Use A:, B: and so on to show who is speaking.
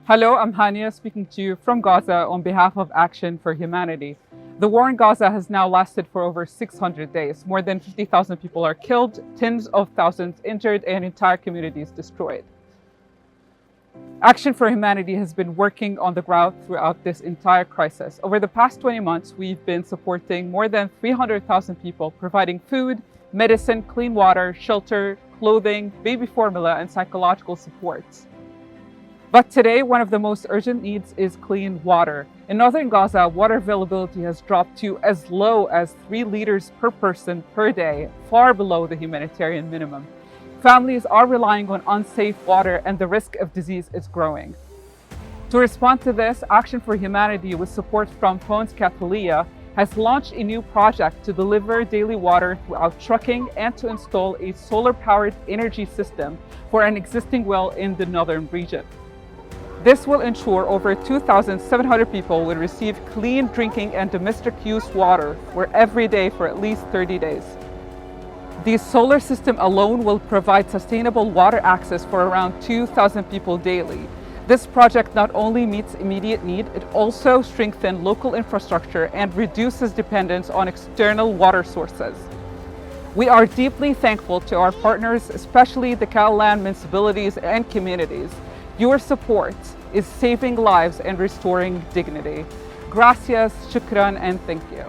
A: Hello, I'm Hania speaking to you from Gaza on behalf of Action for Humanity. The war in Gaza has now lasted for over 600 days. More than 50,000 people are killed, tens of thousands injured, and entire communities destroyed. Action for Humanity has been working on the ground throughout this entire crisis. Over the past 20 months, we've been supporting more than 300,000 people, providing food, medicine, clean water, shelter, clothing, baby formula, and psychological support. But today, one of the most urgent needs is clean water. In northern Gaza, water availability has dropped to as low as 3 liters per person per day, far below the humanitarian minimum. Families are relying on unsafe water and the risk of disease is growing. To respond to this, Action for Humanity, with support from Fons Català, has launched a new project to deliver daily water throughout trucking and to install a solar-powered energy system for an existing well in the northern region. This will ensure over 2,700 people will receive clean drinking and domestic use water every day for at least 30 days. The solar system alone will provide sustainable water access for around 2,000 people daily. This project not only meets immediate need, it also strengthens local infrastructure and reduces dependence on external water sources. We are deeply thankful to our partners, especially the Catalan municipalities and communities. Your support is saving lives and restoring dignity. Gracias, shukran, and thank you.